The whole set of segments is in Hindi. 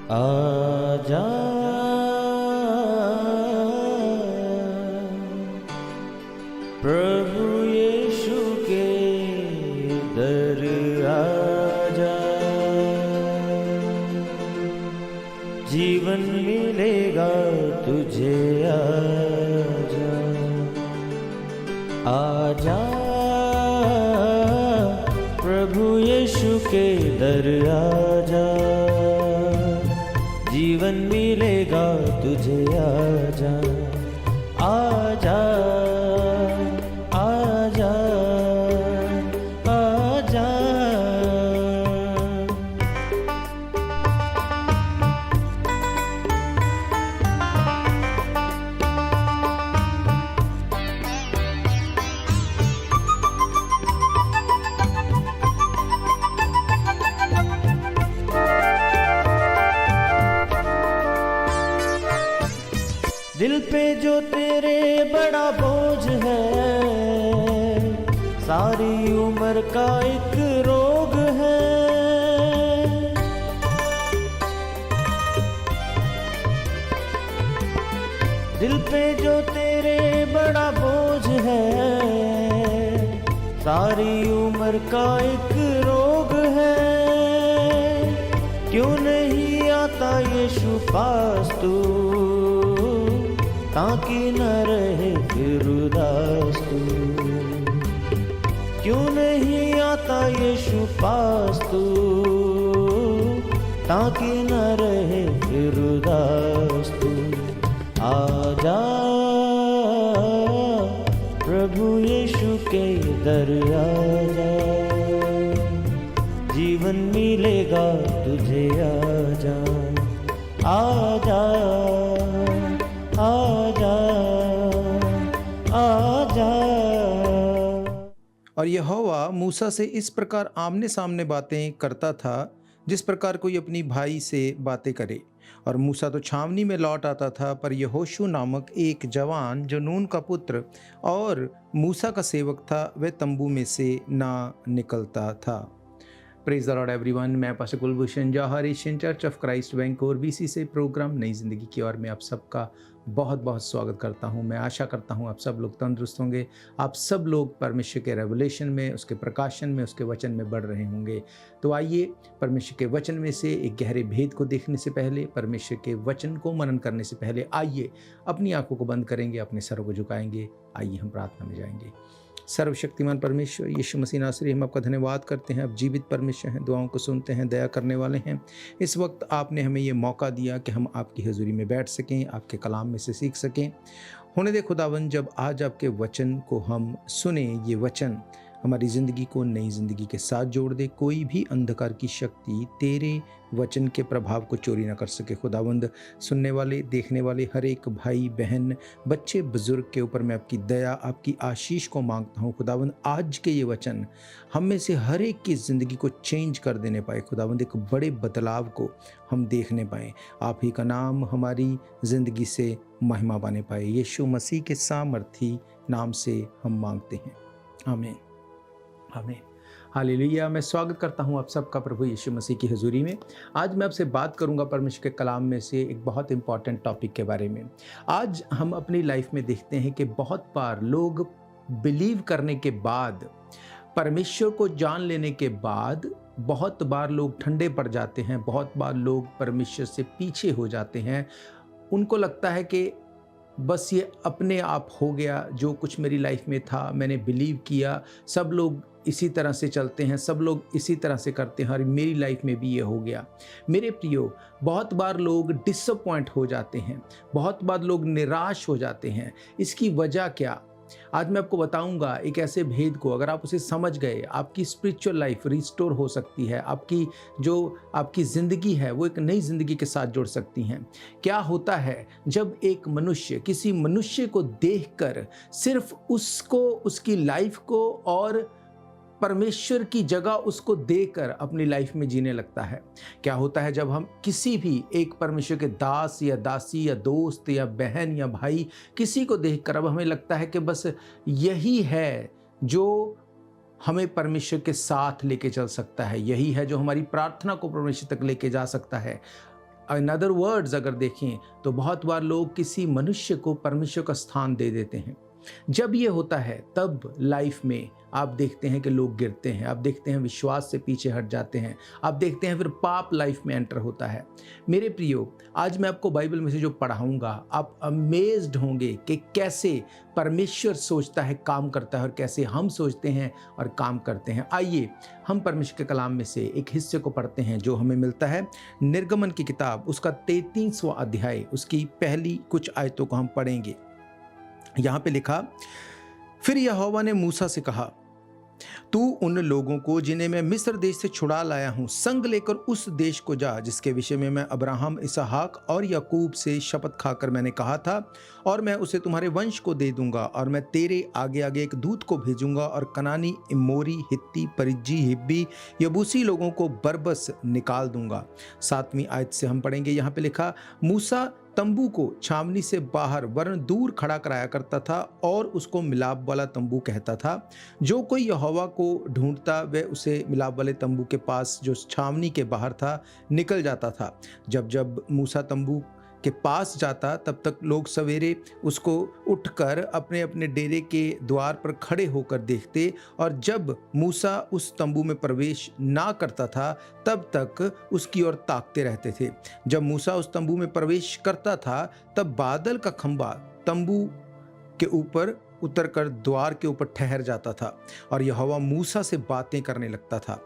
आजा प्रभु यीशु के दर आजा, जीवन मिलेगा तुझे। आजा आजा प्रभु यीशु के दर आजा, जीवन मिलेगा तुझे। आजा आजा आजा आजा। दिल पे जो तेरे बड़ा बोझ है, सारी उम्र का एक रोग है। दिल पे जो तेरे बड़ा बोझ है, सारी उम्र का एक रोग है। क्यों नहीं आता यीशु पास तू, ताकि न रहे फिर उदास तू। क्यों नहीं आता यीशु पास तू, ताकि न रहे फिर उदास तू। आजा प्रभु यीशु के दर आजा, जीवन मिलेगा तुझे। आजा आजा आजा आजा। और यहोवा मूसा से इस प्रकार आमने सामने बातें करता था, जिस प्रकार कोई अपनी भाई से बातें करे। और मूसा तो छावनी में लौट आता था, पर यहोशू नामक एक जवान जो नून का पुत्र और मूसा का सेवक था, वह तंबू में से ना निकलता था। Praise the lord everyone. मैं pastor Kulbhushan Johar, Asian church of Christ Vancouver BC से प्रोग्राम नई ज़िंदगी की ओर में आप सबका बहुत बहुत स्वागत करता हूं। मैं आशा करता हूं आप सब लोग तंदुरुस्त होंगे, आप सब लोग परमेश्वर के रेवलेशन में, उसके प्रकाशन में, उसके वचन में बढ़ रहे होंगे। तो आइए परमेश्वर के वचन में से एक गहरे भेद को देखने से पहले, परमेश्वर के वचन को मनन करने से पहले, आइए अपनी आंखों को बंद करेंगे, अपने सरों को झुकाएंगे। आइए हम प्रार्थना में जाएंगे। सर्वशक्तिमान परमेश्वर यीशु मसीह नासरी, हम आपका धन्यवाद करते हैं। आप जीवित परमेश्वर हैं, दुआओं को सुनते हैं, दया करने वाले हैं। इस वक्त आपने हमें ये मौका दिया कि हम आपकी हजूरी में बैठ सकें, आपके कलाम में से सीख सकें। होने दे खुदावन, जब आज आपके वचन को हम सुने, ये वचन हमारी ज़िंदगी को नई ज़िंदगी के साथ जोड़ दे। कोई भी अंधकार की शक्ति तेरे वचन के प्रभाव को चोरी ना कर सके। खुदावंद, सुनने वाले, देखने वाले हर एक भाई बहन, बच्चे बुजुर्ग के ऊपर मैं आपकी दया, आपकी आशीष को मांगता हूँ। खुदावंद, आज के ये वचन हम में से हर एक की ज़िंदगी को चेंज कर देने पाए। खुदावंद, एक बड़े बदलाव को हम देखने पाएँ। आप ही का नाम हमारी ज़िंदगी से महिमा पाने पाए। यीशु मसीह के सामर्थी नाम से हम मांगते हैं, आमीन आमीन। हालेलुया। मैं स्वागत करता हूं आप सबका प्रभु यीशु मसीह की हजूरी में। आज मैं आपसे बात करूंगा परमेश्वर के कलाम में से एक बहुत इंपॉर्टेंट टॉपिक के बारे में। आज हम अपनी लाइफ में देखते हैं कि बहुत बार लोग बिलीव करने के बाद, परमेश्वर को जान लेने के बाद, बहुत बार लोग ठंडे पड़ जाते हैं। बहुत बार लोग परमेश्वर से पीछे हो जाते हैं। उनको लगता है कि बस ये अपने आप हो गया, जो कुछ मेरी लाइफ में था मैंने बिलीव किया, सब लोग इसी तरह से चलते हैं, सब लोग इसी तरह से करते हैं और मेरी लाइफ में भी ये हो गया। मेरे प्रियो, बहुत बार लोग डिसअपॉइंट हो जाते हैं, बहुत बार लोग निराश हो जाते हैं। इसकी वजह क्या? आज मैं आपको बताऊंगा एक ऐसे भेद को, अगर आप उसे समझ गए, आपकी स्पिरिचुअल लाइफ रिस्टोर हो सकती है। आपकी ज़िंदगी है वो एक नई ज़िंदगी के साथ जुड़ सकती हैं। क्या होता है जब एक मनुष्य किसी मनुष्य को देखकर सिर्फ उसको, उसकी लाइफ को और परमेश्वर की जगह उसको देकर अपनी लाइफ में जीने लगता है? क्या होता है जब हम किसी भी एक परमेश्वर के दास या दासी या दोस्त या बहन या भाई, किसी को देखकर अब हमें लगता है कि बस यही है जो हमें परमेश्वर के साथ लेके चल सकता है, यही है जो हमारी प्रार्थना को परमेश्वर तक लेके जा सकता है। इन अदर वर्ड्स अगर देखें तो बहुत बार लोग किसी मनुष्य को परमेश्वर का स्थान दे देते हैं। जब ये होता है तब लाइफ में आप देखते हैं कि लोग गिरते हैं, आप देखते हैं विश्वास से पीछे हट जाते हैं, आप देखते हैं फिर पाप लाइफ में एंटर होता है। मेरे प्रियो, आज मैं आपको बाइबल में से जो पढ़ाऊंगा आप अमेज्ड होंगे कि कैसे परमेश्वर सोचता है, काम करता है, और कैसे हम सोचते हैं और काम करते हैं। आइए हम परमेश्वर के कलाम में से एक हिस्से को पढ़ते हैं जो हमें मिलता है निर्गमन की किताब, उसका 33वां अध्याय, उसकी पहली कुछ आयतों को हम पढ़ेंगे। यहाँ पे लिखा, फिर यहोवा ने मूसा से कहा, तू उन लोगों को जिन्हें मैं मिस्र देश से छुड़ा लाया हूं संग लेकर उस देश को जा जिसके विषय में मैं अब्राहम, इसहाक और याकूब से शपथ खाकर मैंने कहा था, और मैं उसे तुम्हारे वंश को दे दूंगा। और मैं तेरे आगे आगे एक दूत को भेजूंगा और कनानी, इमोरी, हित्ती, परिज्जी, हिब्बी, यबूसी लोगों को बरबस निकाल दूंगा। 7वीं आयत से हम पढ़ेंगे। यहाँ पे लिखा, मूसा तंबू को छावनी से बाहर वरन दूर खड़ा कराया करता था और उसको मिलाप वाला तंबू कहता था। जो कोई यहोवा को ढूंढता वह उसे मिलाप वाले तंबू के पास जो छावनी के बाहर था निकल जाता था। जब जब मूसा तंबू के पास जाता तब तक लोग सवेरे उसको उठकर अपने अपने डेरे के द्वार पर खड़े होकर देखते, और जब मूसा उस तंबू में प्रवेश ना करता था तब तक उसकी ओर ताकते रहते थे। जब मूसा उस तंबू में प्रवेश करता था तब बादल का खंभा तंबू के ऊपर उतरकर द्वार के ऊपर ठहर जाता था और यहोवा मूसा से बातें करने लगता था।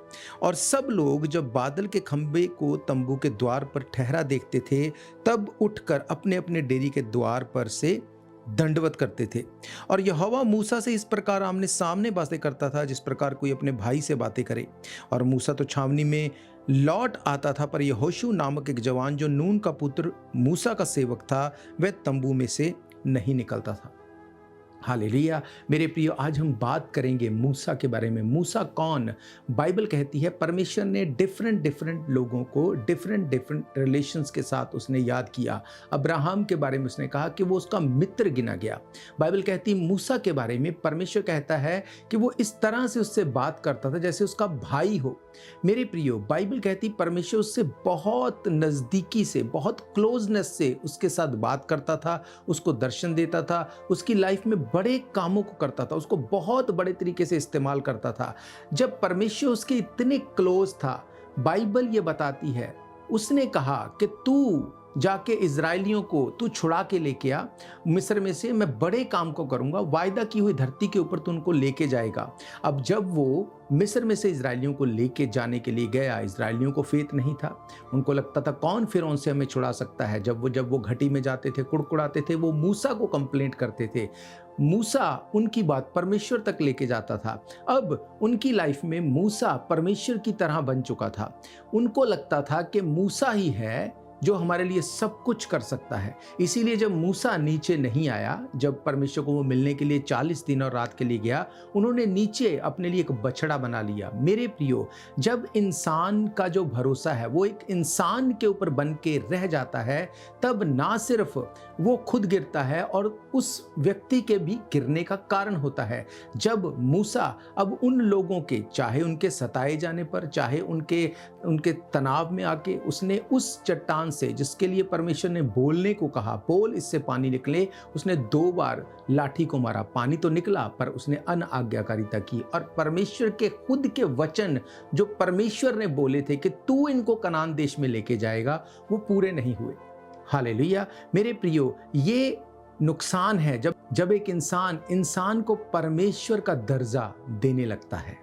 और सब लोग जब बादल के खंभे को तंबू के द्वार पर ठहरा देखते थे तब उठकर अपने अपने डेरे के द्वार पर से दंडवत करते थे। और यहोवा मूसा से इस प्रकार आमने सामने बातें करता था जिस प्रकार कोई अपने भाई से बातें करे। और मूसा तो छावनी में लौट आता था, पर यहोशू नामक एक जवान जो नून का पुत्र मूसा का सेवक था वह तंबू में से नहीं निकलता था। हालेलुया। मेरे प्रियो, आज हम बात करेंगे मूसा के बारे में। मूसा कौन? बाइबल कहती है परमेश्वर ने डिफरेंट लोगों को डिफरेंट रिलेशंस के साथ उसने याद किया। अब्राहम के बारे में उसने कहा कि वो उसका मित्र गिना गया। बाइबल कहती है मूसा के बारे में परमेश्वर कहता है कि वो इस तरह से उससे बात करता था जैसे उसका भाई हो। मेरे प्रियो, बाइबल कहती परमेश्वर उससे बहुत नज़दीकी से, बहुत क्लोजनेस से उसके साथ बात करता था, उसको दर्शन देता था, उसकी लाइफ में बड़े कामों को करता था, उसको बहुत बड़े तरीके से इस्तेमाल करता था। जब परमेश्वर उसके इतने क्लोज था, बाइबल ये बताती है उसने कहा कि तू जाके इजराइलियों को तू छुड़ा के लेके आ मिस्र में से, मैं बड़े काम को करूंगा, वायदा की हुई धरती के ऊपर तू उनको लेके जाएगा। अब जब वो मिस्र में से इजराइलियों को लेके जाने के लिए गया, इजराइलियों को फेथ नहीं था। उनको लगता था कौन फिरौन से हमें छुड़ा सकता है। जब वो घटी में जाते थे, कुड़कुड़ाते थे, वो मूसा को कंप्लेंट करते थे। मूसा उनकी बात परमेश्वर तक लेके जाता था। अब उनकी लाइफ में मूसा परमेश्वर की तरह बन चुका था। उनको लगता था कि मूसा ही है जो हमारे लिए सब कुछ कर सकता है। इसीलिए जब मूसा नीचे नहीं आया, जब परमेश्वर को वो मिलने के लिए 40 दिन और रात के लिए गया, उन्होंने नीचे अपने लिए एक बछड़ा बना लिया। मेरे प्रियो, जब इंसान का जो भरोसा है वो एक इंसान के ऊपर बन के रह जाता है, तब ना सिर्फ वो खुद गिरता है और उस व्यक्ति के भी गिरने का कारण होता है। जब मूसा अब उन लोगों के, चाहे उनके सताए जाने पर, चाहे उनके तनाव में आके, उसने उस चट्टान से जिसके लिए परमेश्वर ने बोलने को कहा, बोल इससे पानी निकले, उसने 2 बार लाठी को मारा। पानी तो निकला पर उसने अनआज्ञाकारिता की, और परमेश्वर के खुद के वचन जो परमेश्वर ने बोले थे कि तू इनको कनान देश में लेके जाएगा, वो पूरे नहीं हुए। हालेलुया। मेरे प्रियो, ये नुकसान है जब एक इंसान को परमेश्वर का दर्जा देने लगता है।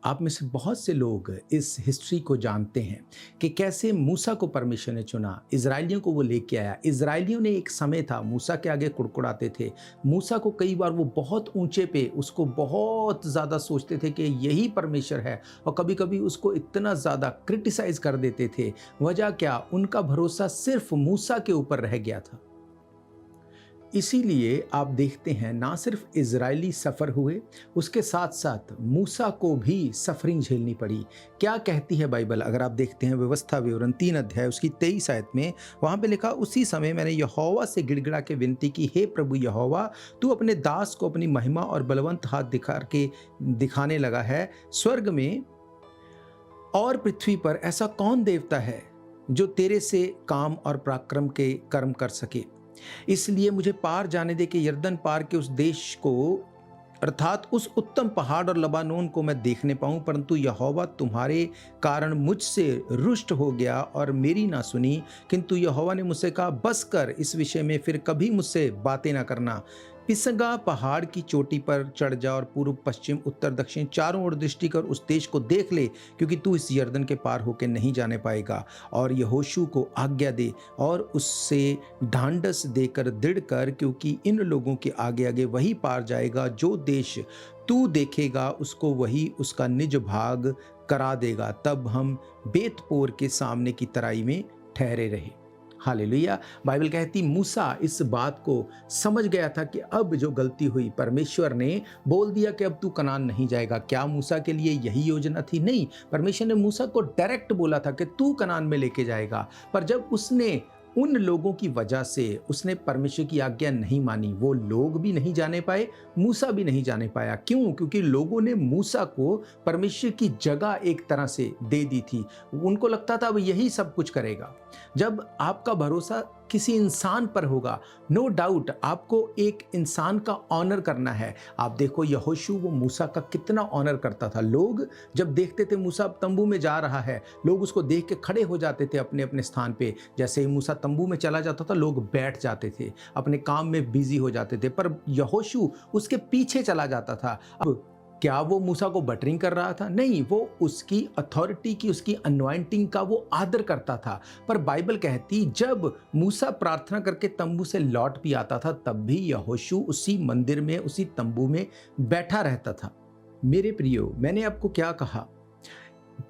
आप में से बहुत से लोग इस हिस्ट्री को जानते हैं कि कैसे मूसा को परमेश्वर ने चुना, इजरायलियों को वो लेके आया। इजरायलियों ने एक समय था मूसा के आगे कुड़कुड़ाते थे। मूसा को कई बार वो बहुत ऊंचे पे उसको बहुत ज़्यादा सोचते थे कि यही परमेश्वर है, और कभी कभी उसको इतना ज़्यादा क्रिटिसाइज कर देते थे। वजह क्या? उनका भरोसा सिर्फ मूसा के ऊपर रह गया था। इसीलिए आप देखते हैं ना सिर्फ इजरायली सफ़र हुए, उसके साथ साथ मूसा को भी सफरिंग झेलनी पड़ी। क्या कहती है बाइबल? अगर आप देखते हैं व्यवस्था विवरण 3 अध्याय उसकी 23 आयत में, वहाँ पे लिखा, उसी समय मैंने यहोवा से गिड़गिड़ा के विनती की, हे प्रभु यहोवा, तू अपने दास को अपनी महिमा और बलवंत हाथ दिखाने लगा है। स्वर्ग में और पृथ्वी पर ऐसा कौन देवता है जो तेरे से काम और पराक्रम के कर्म कर सके? इसलिए मुझे पार जाने दे कि यरदन पार के उस देश को, अर्थात उस उत्तम पहाड़ और लबानोन को मैं देखने पाऊं। परंतु यहोवा तुम्हारे कारण मुझसे रुष्ट हो गया और मेरी ना सुनी। किंतु यहोवा ने मुझसे कहा, बस कर, इस विषय में फिर कभी मुझसे बातें ना करना। पिसगा पहाड़ की चोटी पर चढ़ जा और पूर्व पश्चिम उत्तर दक्षिण चारों ओर दृष्टि कर उस देश को देख ले, क्योंकि तू इस यरदन के पार होकर नहीं जाने पाएगा। और यहोशू को आज्ञा दे और उससे ढांढस देकर दृढ़ कर, क्योंकि इन लोगों के आगे आगे वही पार जाएगा। जो देश तू देखेगा उसको वही उसका निज भाग करा देगा। तब हम बेतपोर के सामने की तराई में ठहरे रहे। हालेलुया। बाइबल कहती मूसा इस बात को समझ गया था कि अब जो गलती हुई, परमेश्वर ने बोल दिया कि अब तू कनान नहीं जाएगा। क्या मूसा के लिए यही योजना थी? नहीं। परमेश्वर ने मूसा को डायरेक्ट बोला था कि तू कनान में लेके जाएगा। पर जब उसने उन लोगों की वजह से उसने परमेश्वर की आज्ञा नहीं मानी, वो लोग भी नहीं जाने पाए, मूसा भी नहीं जाने पाया। क्यों? क्योंकि लोगों ने मूसा को परमेश्वर की जगह एक तरह से दे दी थी। उनको लगता था वो यही सब कुछ करेगा। जब आपका भरोसा किसी इंसान पर होगा, नो डाउट आपको एक इंसान का ऑनर करना है। आप देखो यहोशू वो मूसा का कितना ऑनर करता था। लोग जब देखते थे मूसा तंबू में जा रहा है, लोग उसको देख के खड़े हो जाते थे अपने अपने स्थान पे। जैसे ही मूसा तंबू में चला जाता था, लोग बैठ जाते थे, अपने काम में बिजी हो जाते थे। पर यहोशू उसके पीछे चला जाता था। अब क्या वो मूसा को बटरिंग कर रहा था? नहीं, वो उसकी अथॉरिटी की, उसकी अनॉइंटिंग का वो आदर करता था। पर बाइबल कहती जब मूसा प्रार्थना करके तंबू से लौट भी आता था, तब भी यहोशू उसी मंदिर में, उसी तंबू में बैठा रहता था। मेरे प्रियो, मैंने आपको क्या कहा?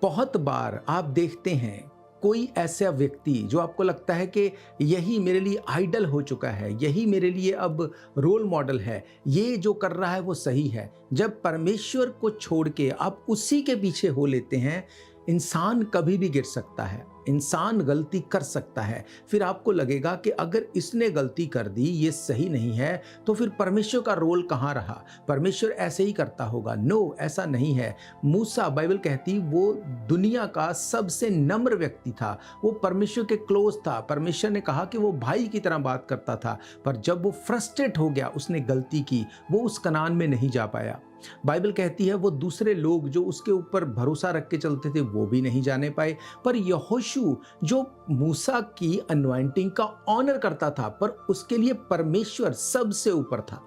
बहुत बार आप देखते हैं कोई ऐसा व्यक्ति जो आपको लगता है कि यही मेरे लिए आइडल हो चुका है, यही मेरे लिए अब रोल मॉडल है, ये जो कर रहा है वो सही है। जब परमेश्वर को छोड़ के आप उसी के पीछे हो लेते हैं, इंसान कभी भी गिर सकता है, इंसान गलती कर सकता है। फिर आपको लगेगा कि अगर इसने गलती कर दी, ये सही नहीं है, तो फिर परमेश्वर का रोल कहाँ रहा? परमेश्वर ऐसे ही करता होगा। नो, ऐसा नहीं है। मूसा, बाइबल कहती, वो दुनिया का सबसे नम्र व्यक्ति था, वो परमेश्वर के क्लोज था। परमेश्वर ने कहा कि वो भाई की तरह बात करता था। पर जब वो फ्रस्ट्रेट हो गया, उसने गलती की, वो उस कनान में नहीं जा पाया। बाइबल कहती है वो दूसरे लोग जो उसके ऊपर भरोसा रख के चलते थे, वो भी नहीं जाने पाए। पर यहोशू जो मूसा की अनॉइंटिंग का ऑनर करता था, पर उसके लिए परमेश्वर सबसे ऊपर था।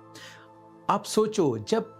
आप सोचो, जब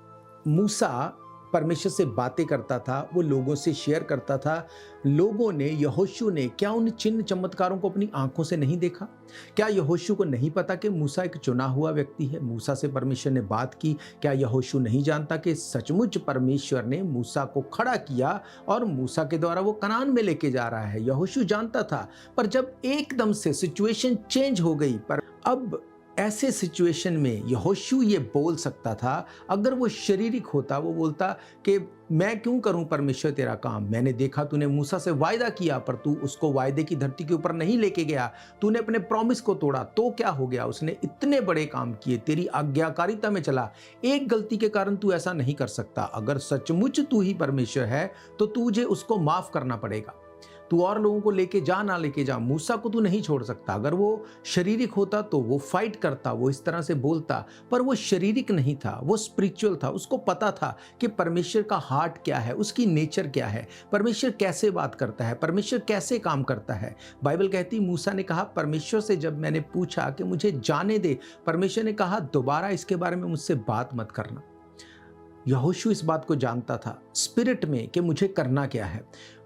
मूसा परमेश्वर से बातें करता था, वो लोगों से शेयर करता था, लोगों ने, यहोशू ने, क्या उन चिन्ह चमत्कारों को अपनी आंखों से नहीं देखा? क्या यहोशू को नहीं पता कि मूसा एक चुना हुआ व्यक्ति है? मूसा से परमेश्वर ने बात की। क्या यहोशू नहीं जानता कि सचमुच परमेश्वर ने मूसा को खड़ा किया और मूसा के द्वारा वो कनान में लेके जा रहा है? यहोशू जानता था। पर जब एकदम से सिचुएशन चेंज हो गई, पर अब ऐसे सिचुएशन में यहोशू ये बोल सकता था। अगर वो शारीरिक होता, वो बोलता कि मैं क्यों करूं परमेश्वर तेरा काम? मैंने देखा तूने मूसा से वायदा किया, पर तू उसको वायदे की धरती के ऊपर नहीं लेके गया, तूने अपने प्रॉमिस को तोड़ा। तो क्या हो गया? उसने इतने बड़े काम किए, तेरी आज्ञाकारिता में चला। एक गलती के कारण तू ऐसा नहीं कर सकता। अगर सचमुच तू ही परमेश्वर है तो तुझे उसको माफ करना पड़ेगा। तू और लोगों को लेके जा, ना लेके जा, मूसा को तू नहीं छोड़ सकता। अगर वो शारीरिक होता तो वो फाइट करता, वो इस तरह से बोलता। पर वो शारीरिक नहीं था, वो स्पिरिचुअल था। उसको पता था कि परमेश्वर का हार्ट क्या है, उसकी नेचर क्या है, परमेश्वर कैसे बात करता है, परमेश्वर कैसे काम करता है। बाइबल कहती मूसा ने कहा, परमेश्वर से जब मैंने पूछा कि मुझे जाने दे, परमेश्वर ने कहा दोबारा इसके बारे में मुझसे बात मत करना। यहोशू इस बात को जानता था स्पिरिट में कि मुझे करना क्या है।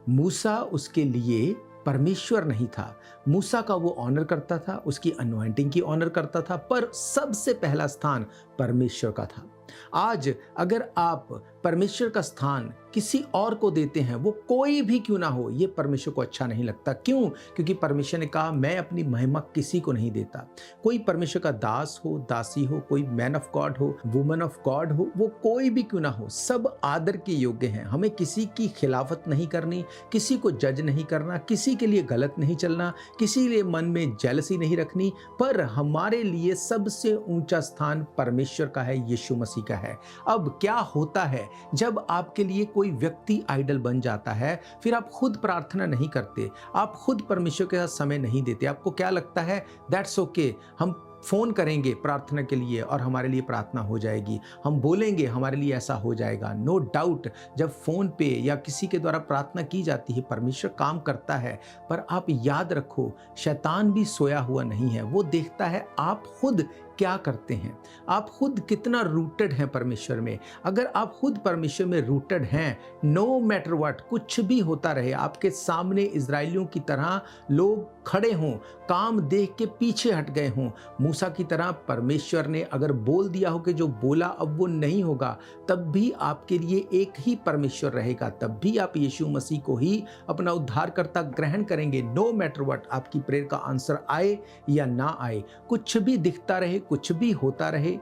मूसा उसके लिए परमेश्वर नहीं था। मूसा का वो ऑनर करता था, उसकी अनॉइंटिंग की ऑनर करता था, पर सबसे पहला स्थान परमेश्वर का था। आज अगर आप परमेश्वर का स्थान किसी और को देते हैं, वो कोई भी क्यों ना हो, ये परमेश्वर को अच्छा नहीं लगता। क्यों? क्योंकि परमेश्वर ने कहा मैं अपनी महिमा किसी को नहीं देता। कोई परमेश्वर का दास हो, दासी हो, कोई मैन ऑफ गॉड हो, वुमन ऑफ गॉड हो, वो कोई भी क्यों ना हो, सब आदर के योग्य हैं। हमें किसी की खिलाफत नहीं करनी, किसी को जज नहीं करना, किसी के लिए गलत नहीं चलना, किसी लिए मन में जेलसी नहीं रखनी, पर हमारे लिए सबसे ऊंचा स्थान परमेश्वर का है, यीशु मसीह का है। अब क्या होता है जब आपके लिए कोई व्यक्ति आइडल बन जाता है, फिर आप खुद प्रार्थना नहीं करते, आप खुद परमेश्वर के साथ समय नहीं देते। आपको क्या लगता है दैट्स ओके, हम फ़ोन करेंगे प्रार्थना के लिए और हमारे लिए प्रार्थना हो जाएगी, हम बोलेंगे हमारे लिए ऐसा हो जाएगा। नो डाउट जब फ़ोन पे या किसी के द्वारा प्रार्थना की जाती है परमेश्वर काम करता है, पर आप याद रखो शैतान भी सोया हुआ नहीं है। वो देखता है आप खुद क्या करते हैं, आप खुद कितना रूटेड हैं परमेश्वर में। अगर आप खुद परमेश्वर में रूटेड हैं, नो मैटर व्हाट, कुछ भी होता रहे, आपके सामने इजराइलियों की तरह लोग खड़े हों, काम देख के पीछे हट गए हों, मूसा की तरह परमेश्वर ने अगर बोल दिया हो कि जो बोला अब वो नहीं होगा, तब भी आपके लिए एक ही परमेश्वर रहेगा, तब भी आप यीशु मसीह को ही अपना उद्धारकर्ता ग्रहण करेंगे। नो मैटर व्हाट, आपकी प्रेयर का आंसर आए या ना आए, कुछ भी दिखता रहे, कुछ भी होता रहे,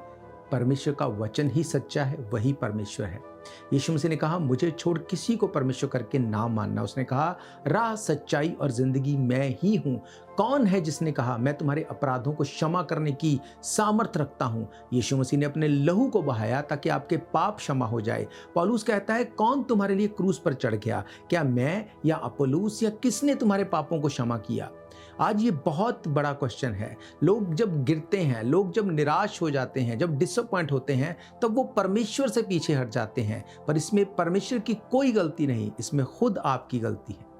परमेश्वर का वचन ही सच्चा है, वही परमेश्वर है। यीशु मसीह ने कहा मुझे छोड़ किसी को परमेश्वर करके ना मानना। उसने कहा राह, सच्चाई और जिंदगी मैं ही हूं। कौन है जिसने कहा मैं तुम्हारे अपराधों को क्षमा करने की सामर्थ रखता हूं? यीशु मसीह ने अपने लहू को बहाया ताकि आपके पाप क्षमा हो जाए। पौलुस कहता है कौन तुम्हारे लिए क्रूस पर चढ़ गया? क्या मैं या अपोलोस या किसने तुम्हारे पापों को क्षमा किया? आज ये बहुत बड़ा क्वेश्चन है। लोग जब गिरते हैं, लोग जब निराश हो जाते हैं, जब डिसअपॉइंट होते हैं, तब वो परमेश्वर से पीछे हट जाते हैं, पर इसमें परमेश्वर की कोई गलती नहीं, इसमें खुद आपकी गलती है।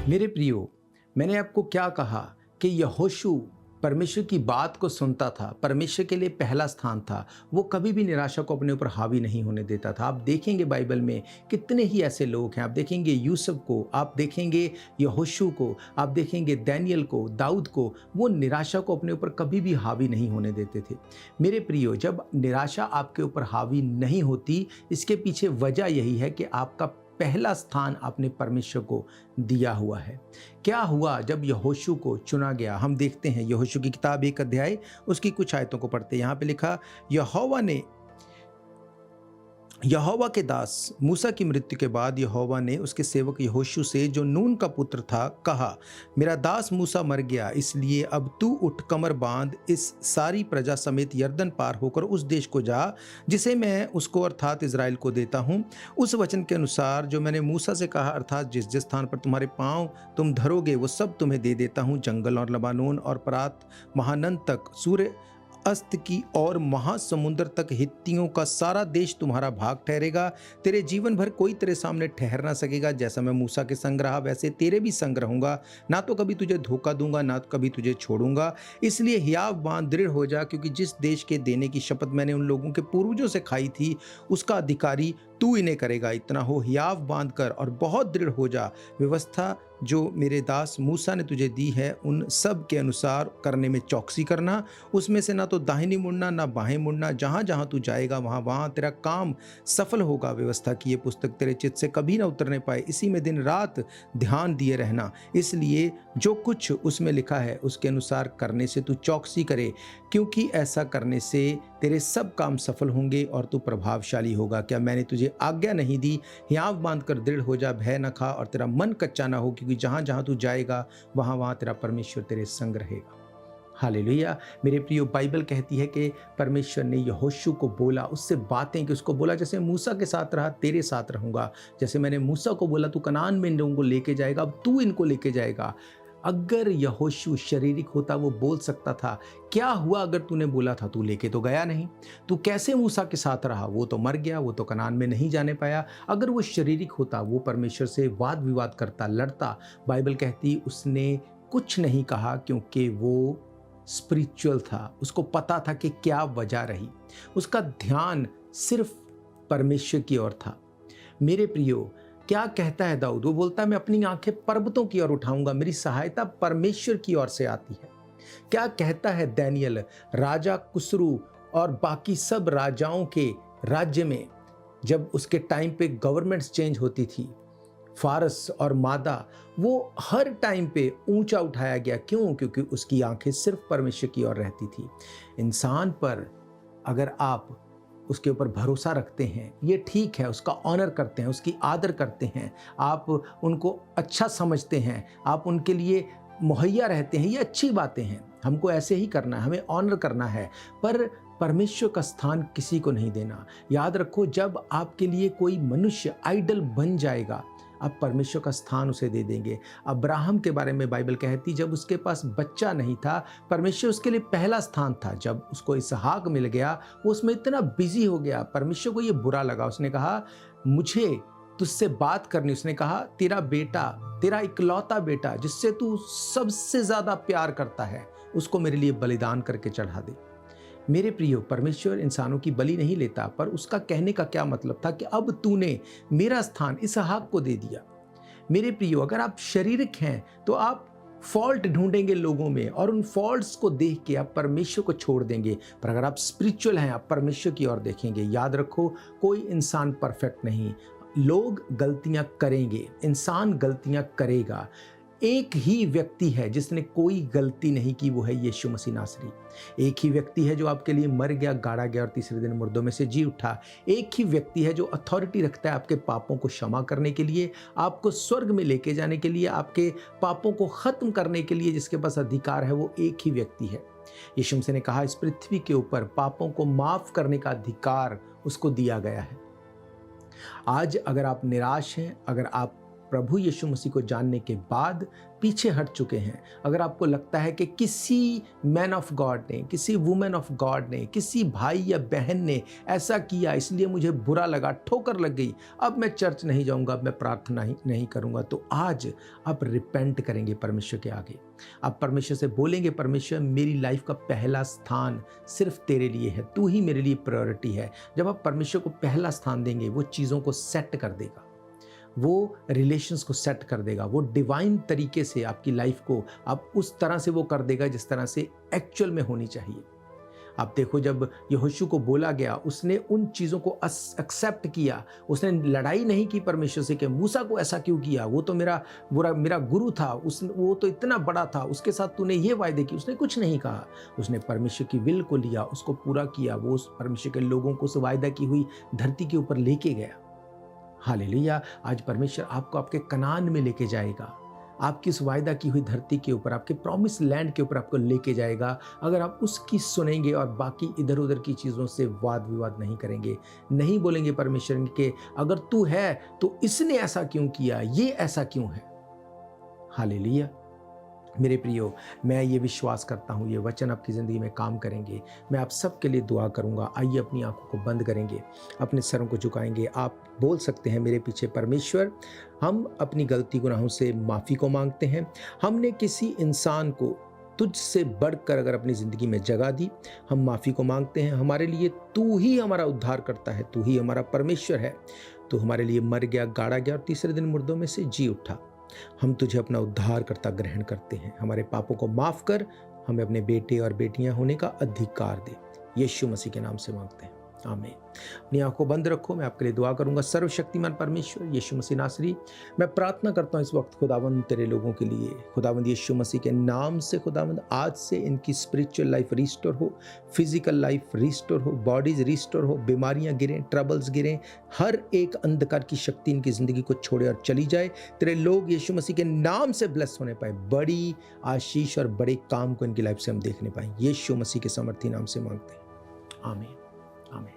मेरे प्रियो, मैंने आपको क्या कहा कि यहोशू परमेश्वर की बात को सुनता था, परमेश्वर के लिए पहला स्थान था। वो कभी भी निराशा को अपने ऊपर हावी नहीं होने देता था। आप देखेंगे बाइबल में कितने ही ऐसे लोग हैं। आप देखेंगे यूसुफ को, आप देखेंगे यहोशू को, आप देखेंगे दानियल को, दाऊद को, वो निराशा को अपने ऊपर कभी भी हावी नहीं होने देते थे। मेरे प्रियो, जब निराशा आपके ऊपर हावी नहीं होती, इसके पीछे वजह यही है कि आपका पहला स्थान आपने परमेश्वर को दिया हुआ है। क्या हुआ जब यहोशू को चुना गया? हम देखते हैं यहोशू की किताब 1 अध्याय उसकी कुछ आयतों को पढ़ते हैं। यहाँ पे लिखा यहोवा के दास मूसा की मृत्यु के बाद यहोवा ने उसके सेवक यहोशू से, जो नून का पुत्र था, कहा मेरा दास मूसा मर गया, इसलिए अब तू उठ, कमर बांध, इस सारी प्रजा समेत यरदन पार होकर उस देश को जा जिसे मैं उसको अर्थात इजराइल को देता हूँ। उस वचन के अनुसार जो मैंने मूसा से कहा, अर्थात जिस जिस स्थान पर तुम्हारे पाँव तुम धरोगे वो सब तुम्हें दे देता हूँ। जंगल और लबानोन और परात महानंद तक, सूर्य अस्त की और महासमुंदर तक हित्तियों का सारा देश तुम्हारा भाग ठहरेगा। तेरे जीवन भर कोई तेरे सामने ठहर ना सकेगा। जैसा मैं मूसा के संग रहा वैसे तेरे भी संग रहूंगा। ना तो कभी तुझे धोखा दूंगा, ना तो कभी तुझे छोड़ूंगा। इसलिए हियाव बांध, दृढ़ हो जा, क्योंकि जिस देश के देने की शपथ मैंने उन लोगों के पूर्वजों से खाई थी उसका अधिकारी तू इन्हें करेगा। इतना हो, हियाव बांध कर और बहुत दृढ़ हो जा। व्यवस्था जो मेरे दास मूसा ने तुझे दी है उन सब के अनुसार करने में चौकसी करना, उसमें से ना तो दाहिनी मुड़ना ना बाहें मुड़ना। जहाँ जहाँ तू जाएगा वहाँ वहाँ तेरा काम सफल होगा। व्यवस्था की ये पुस्तक तेरे चित्त से कभी ना उतरने पाए, इसी में दिन रात ध्यान दिए रहना, इसलिए जो कुछ उसमें लिखा है उसके अनुसार करने से तू चौकसी करे, क्योंकि ऐसा करने से तेरे सब काम सफल होंगे और तू प्रभावशाली होगा। क्या मैंने तुझे आज्ञा नहीं दी? हियाव बांधकर दृढ़ हो जा, भय न खा और तेरा मन कच्चा ना हो, क्योंकि जहाँ जहाँ तू जाएगा वहाँ वहाँ तेरा परमेश्वर तेरे संग रहेगा। हालेलुया। मेरे प्रियो, बाइबल कहती है कि परमेश्वर ने यहोशू को बोला, उससे बातें कि उसको बोला जैसे मूसा के साथ रहा तेरे साथ रहूँगा, जैसे मैंने मूसा को बोला तू कनान में इन लोगों को लेके जाएगा, अब तू इनको लेके जाएगा। अगर यहोशू शारीरिक होता वो बोल सकता था, क्या हुआ अगर तूने बोला था, तू लेके तो गया नहीं, तू कैसे मूसा के साथ रहा, वो तो मर गया, वो तो कनान में नहीं जाने पाया। अगर वो शारीरिक होता वो परमेश्वर से वाद विवाद करता, लड़ता। बाइबल कहती उसने कुछ नहीं कहा, क्योंकि वो स्पिरिचुअल था, उसको पता था कि क्या वजह रही, उसका ध्यान सिर्फ परमेश्वर की ओर था। मेरे प्रियो, क्या कहता है दाऊद? वो बोलता है मैं अपनी आंखें पर्वतों की ओर उठाऊंगा, मेरी सहायता परमेश्वर की ओर से आती है। क्या कहता है दानियल? राजा कुसरू और बाकी सब राजाओं के राज्य में जब उसके टाइम पे गवर्नमेंट्स चेंज होती थी, फारस और मादा, वो हर टाइम पे ऊंचा उठाया गया। क्यों? क्योंकि उसकी आंखें सिर्फ परमेश्वर की ओर रहती थी। इंसान पर अगर आप उसके ऊपर भरोसा रखते हैं, ये ठीक है, उसका ऑनर करते हैं, उसकी आदर करते हैं, आप उनको अच्छा समझते हैं, आप उनके लिए मुहैया रहते हैं, ये अच्छी बातें हैं, हमको ऐसे ही करना है, हमें ऑनर करना है। पर परमेश्वर का स्थान किसी को नहीं देना। याद रखो, जब आपके लिए कोई मनुष्य आइडल बन जाएगा, आप परमेश्वर का स्थान उसे दे देंगे। अब्राहम के बारे में बाइबल कहती, जब उसके पास बच्चा नहीं था, परमेश्वर उसके लिए पहला स्थान था। जब उसको इसहाक मिल गया, वो उसमें इतना बिजी हो गया, परमेश्वर को ये बुरा लगा। उसने कहा मुझे तुझसे बात करनी। उसने कहा तेरा बेटा, तेरा इकलौता बेटा जिससे तू सबसे ज्यादा प्यार करता है, उसको मेरे लिए बलिदान करके चढ़ा दे। मेरे प्रियो, परमेश्वर इंसानों की बलि नहीं लेता, पर उसका कहने का क्या मतलब था कि अब तूने मेरा स्थान इसहाक को दे दिया। मेरे प्रियो, अगर आप शारीरिक हैं तो आप फॉल्ट ढूंढेंगे लोगों में और उन फॉल्ट्स को देख के आप परमेश्वर को छोड़ देंगे। पर अगर आप स्पिरिचुअल हैं, आप परमेश्वर की ओर देखेंगे। याद रखो, कोई इंसान परफेक्ट नहीं, लोग गलतियां करेंगे, इंसान गलतियां करेगा। एक ही व्यक्ति है जिसने कोई गलती नहीं की, वो है यीशु मसीह नासरी। एक ही व्यक्ति है जो आपके लिए मर गया, गाड़ा गया और तीसरे दिन मुर्दों में से जी उठा। एक ही व्यक्ति है जो अथॉरिटी रखता है आपके पापों को क्षमा करने के लिए, आपको स्वर्ग में लेके जाने के लिए, आपके पापों को खत्म करने के लिए, जिसके पास अधिकार है, वो एक ही व्यक्ति है। यीशु मसीह ने कहा इस पृथ्वी के ऊपर पापों को माफ करने का अधिकार उसको दिया गया है। आज अगर आप निराश हैं, अगर आप प्रभु यीशु मसीह को जानने के बाद पीछे हट चुके हैं, अगर आपको लगता है कि किसी मैन ऑफ गॉड ने, किसी वुमेन ऑफ गॉड ने, किसी भाई या बहन ने ऐसा किया इसलिए मुझे बुरा लगा, ठोकर लग गई, अब मैं चर्च नहीं जाऊंगा, अब मैं प्रार्थना ही नहीं करूंगा, तो आज आप रिपेंट करेंगे परमेश्वर के आगे। आप परमेश्वर से बोलेंगे, परमेश्वर मेरी लाइफ का पहला स्थान सिर्फ तेरे लिए है, तू ही मेरे लिए प्रायोरिटी है। जब आप परमेश्वर को पहला स्थान देंगे, वो चीज़ों को सेट कर देगा, वो रिलेशंस को सेट कर देगा, वो डिवाइन तरीके से आपकी लाइफ को आप उस तरह से वो कर देगा जिस तरह से एक्चुअल में होनी चाहिए। आप देखो, जब यहोशू को बोला गया, उसने उन चीज़ों को एक्सेप्ट किया, उसने लड़ाई नहीं की परमेश्वर से कि मूसा को ऐसा क्यों किया, वो तो मेरा गुरु था, वो तो इतना बड़ा था, उसके साथ तूने ये वायदे किए। उसने कुछ नहीं कहा, उसने परमेश्वर की विल को लिया, उसको पूरा किया, वो उस परमेश्वर के लोगों को उस वायदा की हुई धरती के ऊपर लेके गया। हालेलुया। आज परमेश्वर आपको आपके कनान में लेके जाएगा, आपकी इस वायदा की हुई धरती के ऊपर, आपके प्रॉमिस लैंड के ऊपर आपको लेके जाएगा, अगर आप उसकी सुनेंगे और बाकी इधर उधर की चीज़ों से वाद विवाद नहीं करेंगे, नहीं बोलेंगे परमेश्वर के अगर तू है तो इसने ऐसा क्यों किया, ये ऐसा क्यों है। हालेलुया। मेरे प्रियो, मैं ये विश्वास करता हूँ ये वचन आपकी ज़िंदगी में काम करेंगे। मैं आप सबके लिए दुआ करूँगा। आइए अपनी आंखों को बंद करेंगे, अपने सरों को झुकाएंगे। आप बोल सकते हैं मेरे पीछे, परमेश्वर हम अपनी गलती गुनाहों से माफ़ी को मांगते हैं। हमने किसी इंसान को तुझसे बढ़कर अगर अपनी ज़िंदगी में जगह दी, हम माफ़ी को मांगते हैं। हमारे लिए तू ही हमारा उद्धार करता है, तू ही हमारा परमेश्वर है। तू हमारे लिए मर गया, गाड़ा गया और तीसरे दिन मुर्दों में से जी उठा। हम तुझे अपना उद्धारकर्ता ग्रहण करते हैं। हमारे पापों को माफ़ कर, हमें अपने बेटे और बेटियां होने का अधिकार दे। यीशु मसीह के नाम से मांगते हैं, आमीन। अपनी आंखों बंद रखो, मैं आपके लिए दुआ करूंगा। सर्वशक्तिमान परमेश्वर यीशु मसीह नासरी, मैं प्रार्थना करता हूं इस वक्त खुदावंद तेरे लोगों के लिए। खुदावंद यीशु मसीह के नाम से खुदावंद आज से इनकी स्पिरिचुअल लाइफ रिस्टोर हो, फिजिकल लाइफ रिस्टोर हो, बॉडीज रिस्टोर हो, बीमारियां गिरें, ट्रबल्स गिरें, हर एक अंधकार की शक्ति इनकी जिंदगी को छोड़े और चली जाए। तेरे लोग यीशु मसीह के नाम से ब्लेस होने पाए, बड़ी आशीष और बड़े काम को इनकी लाइफ से हम देखने पाए। यीशु मसीह के समर्थी नाम से मांगते हैं, आमीन, आमीन,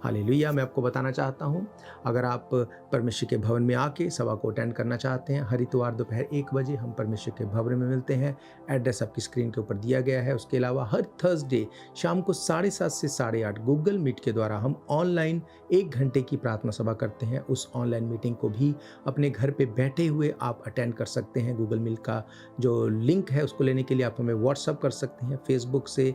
हालेलुया। मैं आपको बताना चाहता हूं, अगर आप परमेश्वर के भवन में आके सभा को अटेंड करना चाहते हैं, हर इतवार दोपहर 1 बजे हम परमेश्वर के भवन में मिलते हैं। एड्रेस आपकी स्क्रीन के ऊपर दिया गया है। उसके अलावा हर थर्सडे शाम को 7:30 से 8:30 गूगल मीट के द्वारा हम ऑनलाइन 1 घंटे की प्रार्थना सभा करते हैं। उस ऑनलाइन मीटिंग को भी अपने घर पे बैठे हुए आप अटेंड कर सकते हैं। गूगल मीट का जो लिंक है उसको लेने के लिए आप हमें व्हाट्सअप कर सकते हैं। फेसबुक से,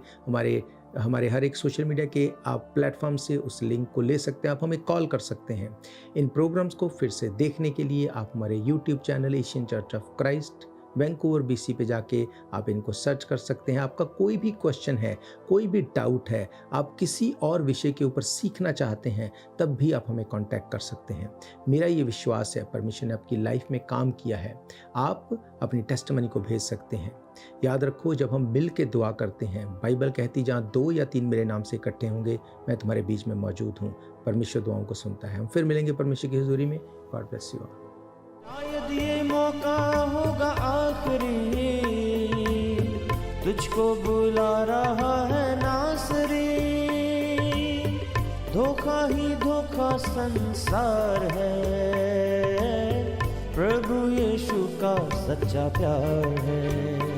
हमारे हर एक सोशल मीडिया के आप प्लेटफॉर्म से उस लिंक को ले सकते हैं। आप हमें कॉल कर सकते हैं। इन प्रोग्राम्स को फिर से देखने के लिए आप हमारे YouTube channel Asian church of Christ Vancouver BC पे जाके आप इनको सर्च कर सकते हैं। आपका कोई भी क्वेश्चन है, कोई भी डाउट है, आप किसी और विषय के ऊपर सीखना चाहते हैं, तब भी आप हमें कांटेक्ट कर सकते हैं। मेरा ये विश्वास है परमेश्वर ने आपकी लाइफ में काम किया है। आप अपनी टेस्टिमनी को भेज सकते हैं। याद रखो, जब हम मिल के दुआ करते हैं, बाइबल कहती जहाँ 2 या 3 मेरे नाम से इकट्ठे होंगे, मैं तुम्हारे बीच में मौजूद हूँ। परमेश्वर दुआओं को सुनता है। हम फिर मिलेंगे परमेश्वर की हुजूरी में। God bless you all. शायद ये मौका होगा आखिरी, तुझको बुला रहा है नासरी। धोखा ही धोखा संसार है, प्रभु यीशु का सच्चा प्यार है।